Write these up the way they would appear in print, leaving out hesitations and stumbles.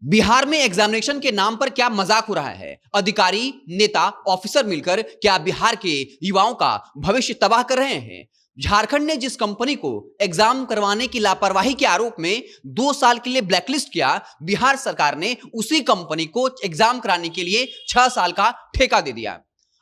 बिहार में एग्जामिनेशन के नाम पर क्या मजाक हो रहा है? अधिकारी, नेता, ऑफिसर मिलकर क्या बिहार के युवाओं का भविष्य तबाह कर रहे हैं? झारखंड ने जिस कंपनी को एग्जाम करवाने की लापरवाही के आरोप में 2 साल के लिए ब्लैकलिस्ट किया, बिहार सरकार ने उसी कंपनी को एग्जाम कराने के लिए 6 साल का ठेका दे दिया।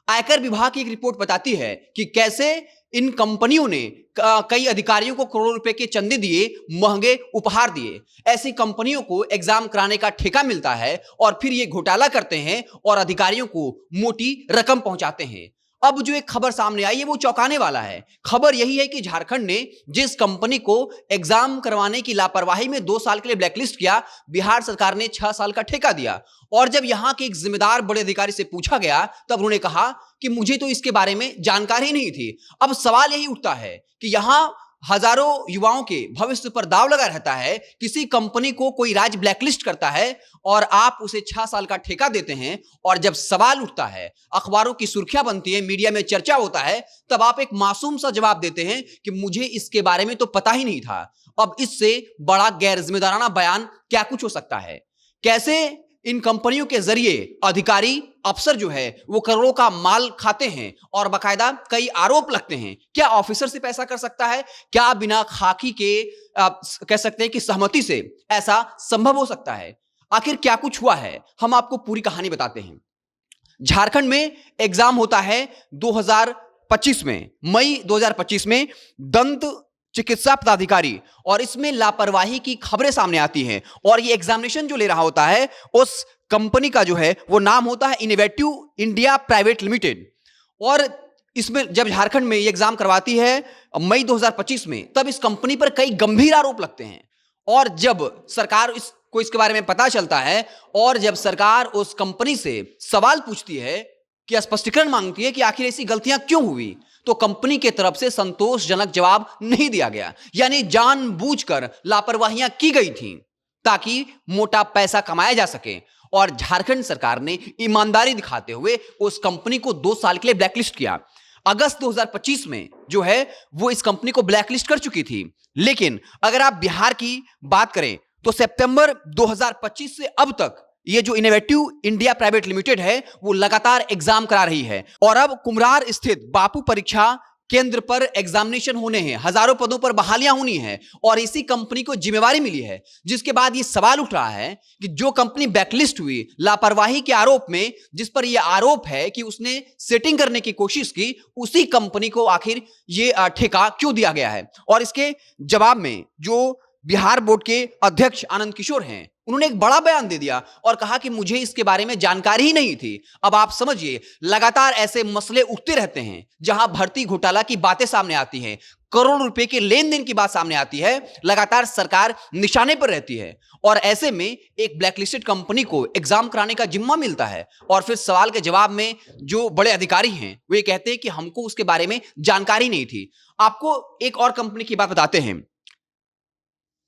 आयकर विभाग की एक रिपोर्ट बताती है कि कैसे इन कंपनियों ने कई अधिकारियों को करोड़ों रुपए के चंदे दिए, महंगे उपहार दिए। ऐसी कंपनियों को एग्जाम कराने का ठेका मिलता है और फिर ये घोटाला करते हैं और अधिकारियों को मोटी रकम पहुंचाते हैं। अब जो एक खबर सामने आई है वो चौंकाने वाला है। खबर यही है कि झारखंड ने जिस कंपनी को एग्जाम करवाने की लापरवाही में 2 साल के लिए ब्लैकलिस्ट किया, बिहार सरकार ने 6 साल का ठेका दिया। और जब यहां के एक जिम्मेदार बड़े अधिकारी से पूछा गया तब उन्होंने कहा कि मुझे तो इसके बारे में जानकारी नहीं थी। अब सवाल यही उठता है कि यहां हजारों युवाओं के भविष्य पर दांव लगा रहता है। किसी कंपनी को कोई राज्य ब्लैकलिस्ट करता है और आप उसे 6 साल का ठेका देते हैं, और जब सवाल उठता है, अखबारों की सुर्खियां बनती है, मीडिया में चर्चा होता है, तब आप एक मासूम सा जवाब देते हैं कि मुझे इसके बारे में तो पता ही नहीं था। अब इससे बड़ा गैर जिम्मेदाराना बयान क्या कुछ हो सकता है? कैसे इन कंपनियों के जरिए अधिकारी, अफसर जो है वो करोड़ों का माल खाते हैं और बाकायदा कई आरोप लगते हैं। क्या ऑफिसर से पैसा कर सकता है? क्या बिना खाकी के कह सकते हैं कि सहमति से ऐसा संभव हो सकता है? आखिर क्या कुछ हुआ है, हम आपको पूरी कहानी बताते हैं। झारखंड में एग्जाम होता है 2025 में, मई 2025 में, दंत चिकित्सा पदाधिकारी, और इसमें लापरवाही की खबरें सामने आती हैं। और ये एग्जामिनेशन जो ले रहा होता है उस कंपनी का जो है वो नाम होता है इनोवेटिव इंडिया प्राइवेट लिमिटेड। और इसमें जब झारखंड में ये एग्जाम करवाती है मई 2025 में, तब इस कंपनी पर कई गंभीर आरोप लगते हैं। और जब सरकार को इसके बारे में पता चलता है और जब सरकार उस कंपनी से सवाल पूछती है कि स्पष्टीकरण मांगती है कि आखिर ऐसी गलतियां क्यों हुई, तो कंपनी के तरफ से संतोषजनक जवाब नहीं दिया गया। यानी जानबूझकर लापरवाहियां की गई थी ताकि मोटा पैसा कमाया जा सके। और झारखंड सरकार ने ईमानदारी दिखाते हुए उस कंपनी को 2 साल के लिए ब्लैकलिस्ट किया। अगस्त 2025 में जो है वो इस कंपनी को ब्लैकलिस्ट कर चुकी थी। लेकिन अगर आप बिहार की बात करें तो सितंबर 2025 से अब तक ये जो इनोवेटिव इंडिया प्राइवेट लिमिटेड है वो लगातार एग्जाम करा रही है। और अब कुम्हरार स्थित बापू परीक्षा केंद्र पर एग्जामिनेशन होने हैं, हजारों पदों पर बहालियां होनी है, और इसी कंपनी को जिम्मेवारी मिली है। जिसके बाद ये सवाल उठ रहा है कि जो कंपनी ब्लैकलिस्ट हुई लापरवाही के आरोप में, जिस पर यह आरोप है कि उसने सेटिंग करने की कोशिश की, उसी कंपनी को आखिर ये ठेका क्यों दिया गया है? और इसके जवाब में जो बिहार बोर्ड के अध्यक्ष आनंद किशोर हैं, उन्होंने एक बड़ा बयान दे दिया और कहा कि मुझे इसके बारे में जानकारी ही नहीं थी। अब आप समझिए, लगातार ऐसे मसले उठते रहते हैं जहां भर्ती घोटाला की बातें सामने आती हैं, करोड़ रुपए के लेन देन की बात सामने आती है, लगातार सरकार निशाने पर रहती है, और ऐसे में एक ब्लैकलिस्टेड कंपनी को एग्जाम कराने का जिम्मा मिलता है। और फिर सवाल के जवाब में जो बड़े अधिकारी हैं वो ये कहते हैं कि हमको उसके बारे में जानकारी नहीं थी। आपको एक और कंपनी की बात बताते हैं।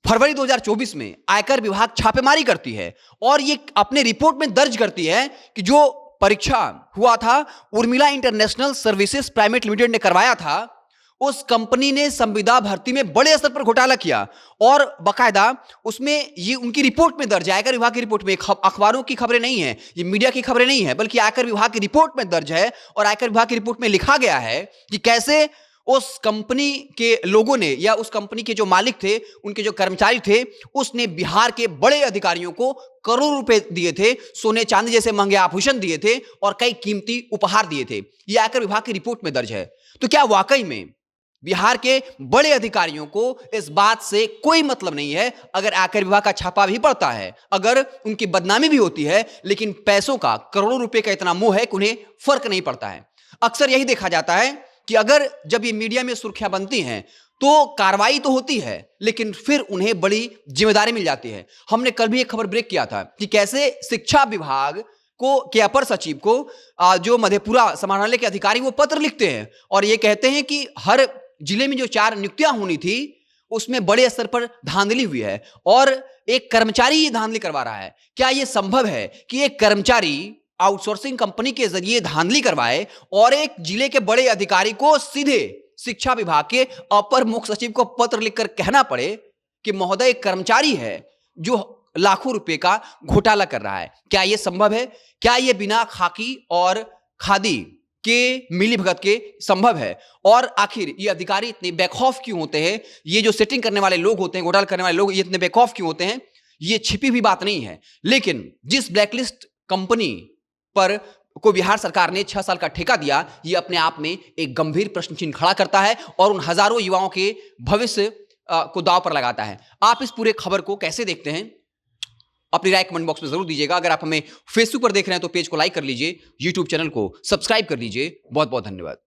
फरवरी 2024 में आयकर विभाग छापेमारी करती है और ये अपने रिपोर्ट में दर्ज करती है कि जो परीक्षा हुआ था Urmila international services private limited ने करवाया था, उस कंपनी ने संविदा भर्ती में बड़े स्तर पर घोटाला किया। और बाकायदा उसमें ये उनकी रिपोर्ट में दर्ज है, आयकर विभाग की रिपोर्ट में, अखबारों की खबरें नहीं है, ये मीडिया की खबरें नहीं है, बल्कि आयकर विभाग की रिपोर्ट में दर्ज है। और आयकर विभाग की रिपोर्ट में लिखा गया है कि कैसे उस कंपनी के लोगों ने, या उस कंपनी के जो मालिक थे, उनके जो कर्मचारी थे, उसने बिहार के बड़े अधिकारियों को करोड़ों रुपए दिए थे, सोने चांदी जैसे महंगे आभूषण दिए थे और कई कीमती उपहार दिए थे। यह आयकर विभाग की रिपोर्ट में दर्ज है। तो क्या वाकई में बिहार के बड़े अधिकारियों को इस बात से कोई मतलब नहीं है अगर आयकर विभाग का छापा भी पड़ता है, अगर उनकी बदनामी भी होती है, लेकिन पैसों का, करोड़ों रुपए का इतना मोह है कि उन्हें फर्क नहीं पड़ता है? अक्सर यही देखा जाता है कि अगर जब ये मीडिया में सुर्खियां बनती हैं तो कार्रवाई तो होती है, लेकिन फिर उन्हें बड़ी जिम्मेदारी मिल जाती है। हमने कल भी एक खबर ब्रेक किया था कि कैसे शिक्षा विभाग को के अपर सचिव को जो मधेपुरा समाहरणालय के अधिकारी वो पत्र लिखते हैं और ये कहते हैं कि हर जिले में जो 4 नियुक्तियां होनी थी उसमें बड़े स्तर पर धांधली हुई है और एक कर्मचारी ये धांधली करवा रहा है। क्या यह संभव है कि एक कर्मचारी आउटसोर्सिंग कंपनी के जरिए धांधली करवाए और एक जिले के बड़े अधिकारी को सीधे शिक्षा विभाग के अपर मुख्य सचिव को पत्र लिखकर कहना पड़े कि महोदय, एक कर्मचारी है जो लाखों रुपए का घोटाला कर रहा है। क्या यह संभव है? क्या यह बिना खाकी और खादी के मिलीभगत के संभव है? और आखिर ये अधिकारी इतने बेखौफ क्यों होते हैं? ये जो सेटिंग करने वाले लोग होते हैं, घोटाला करने वाले लोग, ये इतने बेखौफ क्यों होते हैं? ये छिपी हुई बात नहीं है। लेकिन जिस ब्लैकलिस्ट कंपनी पर को बिहार सरकार ने 6 साल का ठेका दिया, ये अपने आप में एक गंभीर प्रश्न चिन्ह खड़ा करता है और उन हजारों युवाओं के भविष्य को दांव पर लगाता है। आप इस पूरे खबर को कैसे देखते हैं? अपनी राय कमेंट बॉक्स में जरूर दीजिएगा। अगर आप हमें फेसबुक पर देख रहे हैं तो पेज को लाइक कर लीजिए, यूट्यूब चैनल को सब्सक्राइब कर लीजिए। बहुत बहुत धन्यवाद।